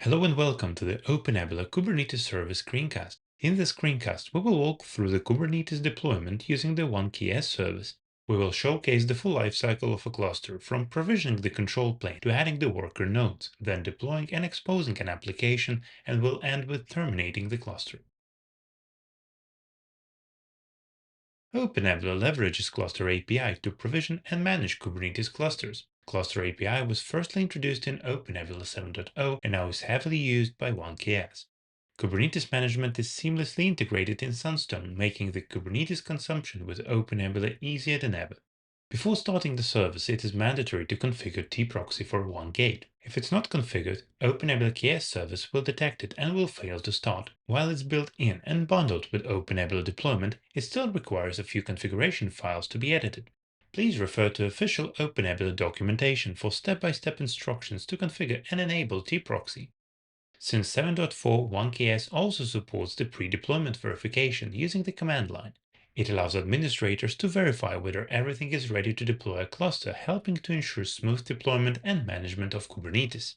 Hello and welcome to the OpenNebula Kubernetes Service screencast. In this screencast, we will walk through the Kubernetes deployment using the OneKS service. We will showcase the full lifecycle of a cluster, from provisioning the control plane to adding the worker nodes, then deploying and exposing an application, and will end with terminating the cluster. OpenNebula leverages Cluster API to provision and manage Kubernetes clusters. Cluster API was firstly introduced in OpenNebula 7.0 and now is heavily used by OneKS. Kubernetes management is seamlessly integrated in Sunstone, making the Kubernetes consumption with OpenNebula easier than ever. Before starting the service, it is mandatory to configure tproxy for one gate. If it's not configured, OpenNebula KS service will detect it and will fail to start. While it's built in and bundled with OpenNebula deployment, it still requires a few configuration files to be edited. Please refer to official OpenNebula documentation for step-by-step instructions to configure and enable tproxy. Since 7.4, OneKS also supports the pre-deployment verification using the command line. It allows administrators to verify whether everything is ready to deploy a cluster, helping to ensure smooth deployment and management of Kubernetes.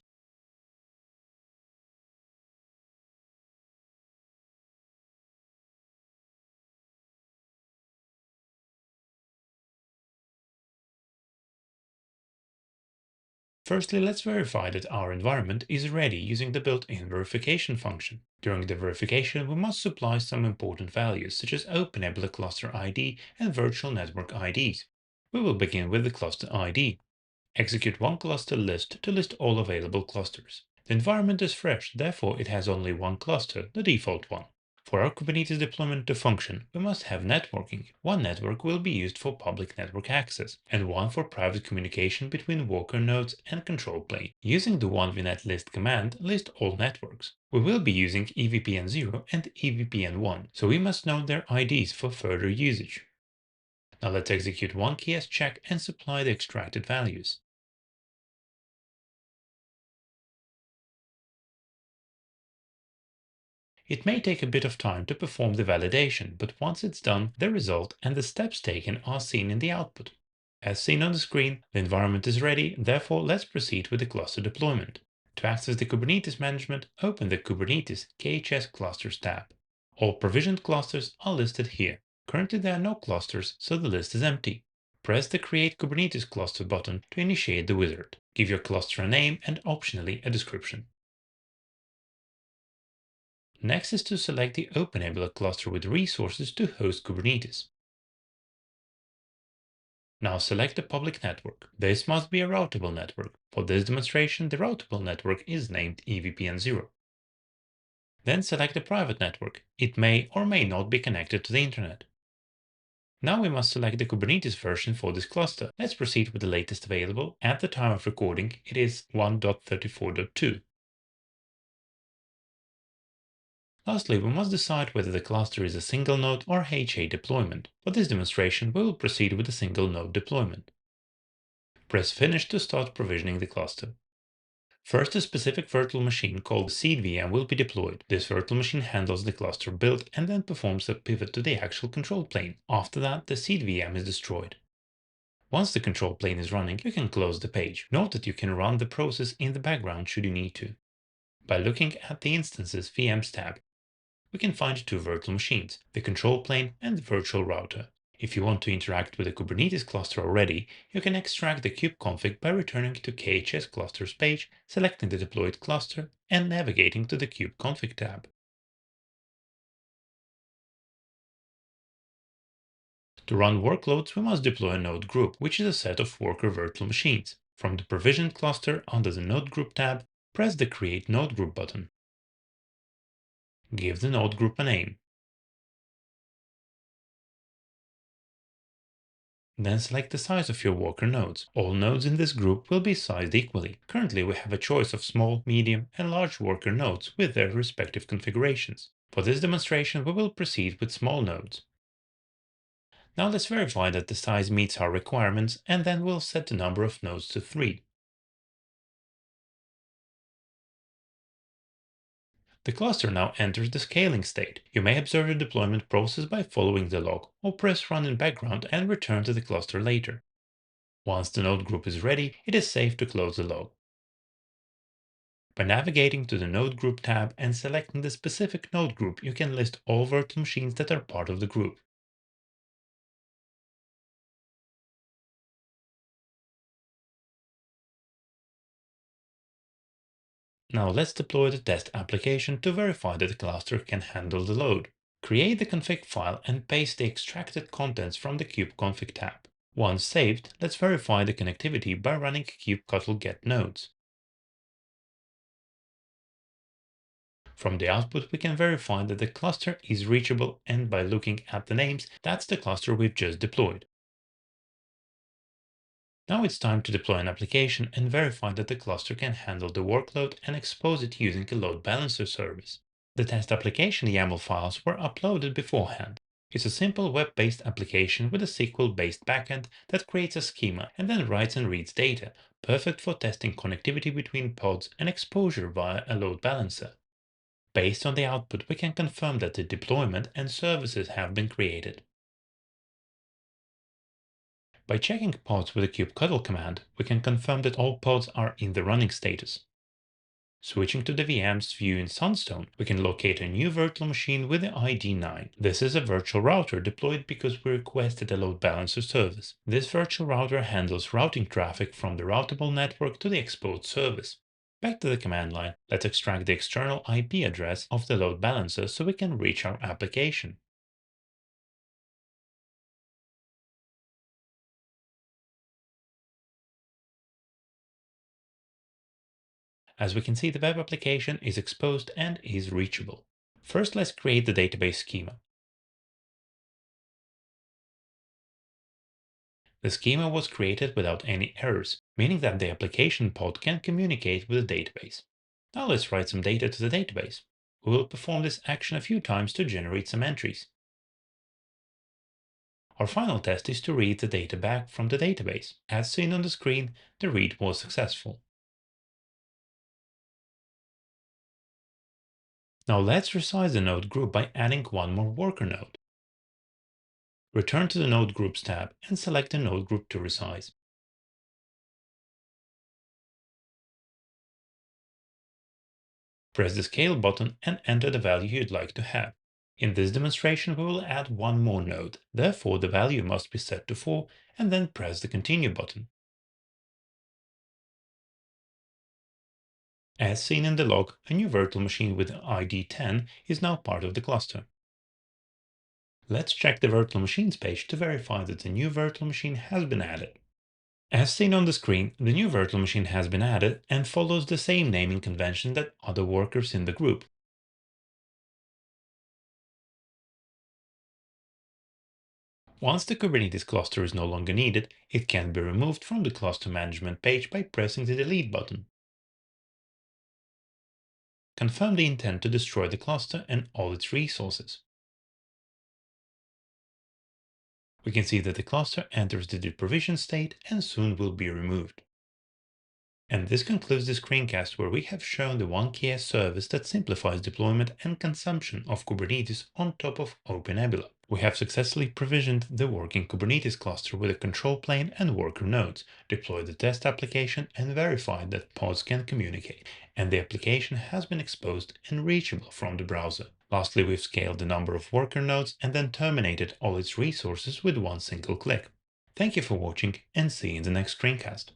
Firstly, let's verify that our environment is ready using the built-in verification function. During the verification, we must supply some important values such as OpenNebula cluster ID and virtual network IDs. We will begin with the cluster ID. Execute one cluster list to list all available clusters. The environment is fresh, therefore it has only one cluster, the default one. For our Kubernetes deployment to function, we must have networking. One network will be used for public network access, and one for private communication between worker nodes and control plane. Using the one-vnet list command, list all networks. We will be using EVPN0 and EVPN1, so we must know their IDs for further usage. Now let's execute one KS check and supply the extracted values. It may take a bit of time to perform the validation, but once it's done, the result and the steps taken are seen in the output. As seen on the screen, the environment is ready, therefore let's proceed with the cluster deployment. To access the Kubernetes management, open the Kubernetes KHS Clusters tab. All provisioned clusters are listed here. Currently there are no clusters, so the list is empty. Press the Create Kubernetes Cluster button to initiate the wizard. Give your cluster a name and optionally a description. Next is to select the OpenNebula cluster with resources to host Kubernetes. Now select the public network. This must be a routable network. For this demonstration, the routable network is named EVPN0. Then select the private network. It may or may not be connected to the internet. Now we must select the Kubernetes version for this cluster. Let's proceed with the latest available. At the time of recording, it is 1.34.2. Lastly, we must decide whether the cluster is a single node or HA deployment. For this demonstration, we will proceed with a single node deployment. Press Finish to start provisioning the cluster. First, a specific virtual machine called seed VM will be deployed. This virtual machine handles the cluster build and then performs a pivot to the actual control plane. After that, the seed VM is destroyed. Once the control plane is running, you can close the page. Note that you can run the process in the background should you need to. By looking at the Instances VMs tab, we can find two virtual machines, the control plane and the virtual router. If you want to interact with the Kubernetes cluster already, you can extract the kubeconfig by returning to KHS clusters page, selecting the deployed cluster, and navigating to the kubeconfig tab. To run workloads, we must deploy a node group, which is a set of worker virtual machines. From the provisioned cluster under the Node Group tab, press the Create Node Group button. Give the node group a name. Then select the size of your worker nodes. All nodes in this group will be sized equally. Currently, we have a choice of small, medium, and large worker nodes with their respective configurations. For this demonstration, we will proceed with small nodes. Now let's verify that the size meets our requirements, and then we'll set the number of nodes to 3. The cluster now enters the scaling state. You may observe the deployment process by following the log, or press Run in background and return to the cluster later. Once the node group is ready, it is safe to close the log. By navigating to the Node Group tab and selecting the specific node group, you can list all virtual machines that are part of the group. Now let's deploy the test application to verify that the cluster can handle the load. Create the config file and paste the extracted contents from the kubeconfig tab. Once saved, let's verify the connectivity by running kubectl get nodes. From the output, we can verify that the cluster is reachable, and by looking at the names, that's the cluster we've just deployed. Now it's time to deploy an application and verify that the cluster can handle the workload and expose it using a load balancer service. The test application YAML files were uploaded beforehand. It's a simple web-based application with a SQL-based backend that creates a schema and then writes and reads data, perfect for testing connectivity between pods and exposure via a load balancer. Based on the output, we can confirm that the deployment and services have been created. By checking pods with the kubectl command, we can confirm that all pods are in the running status. Switching to the VMs view in Sunstone, we can locate a new virtual machine with the ID 9. This is a virtual router deployed because we requested a load balancer service. This virtual router handles routing traffic from the routable network to the exposed service. Back to the command line, let's extract the external IP address of the load balancer so we can reach our application. As we can see, the web application is exposed and is reachable. First, let's create the database schema. The schema was created without any errors, meaning that the application pod can communicate with the database. Now let's write some data to the database. We will perform this action a few times to generate some entries. Our final test is to read the data back from the database. As seen on the screen, the read was successful. Now let's resize the node group by adding one more worker node. Return to the Node Groups tab and select the node group to resize. Press the Scale button and enter the value you'd like to have. In this demonstration, we will add one more node. Therefore, the value must be set to 4 and then press the Continue button. As seen in the log, a new virtual machine with ID 10 is now part of the cluster. Let's check the virtual machines page to verify that the new virtual machine has been added. As seen on the screen, the new virtual machine has been added and follows the same naming convention that other workers in the group. Once the Kubernetes cluster is no longer needed, it can be removed from the cluster management page by pressing the Delete button. Confirm the intent to destroy the cluster and all its resources. We can see that the cluster enters the deprovision state and soon will be removed. And this concludes the screencast where we have shown the 1KS service that simplifies deployment and consumption of Kubernetes on top of OpenNebula. We have successfully provisioned the working Kubernetes cluster with a control plane and worker nodes, deployed the test application and verified that pods can communicate, and the application has been exposed and reachable from the browser. Lastly, we've scaled the number of worker nodes and then terminated all its resources with one single click. Thank you for watching and see you in the next screencast.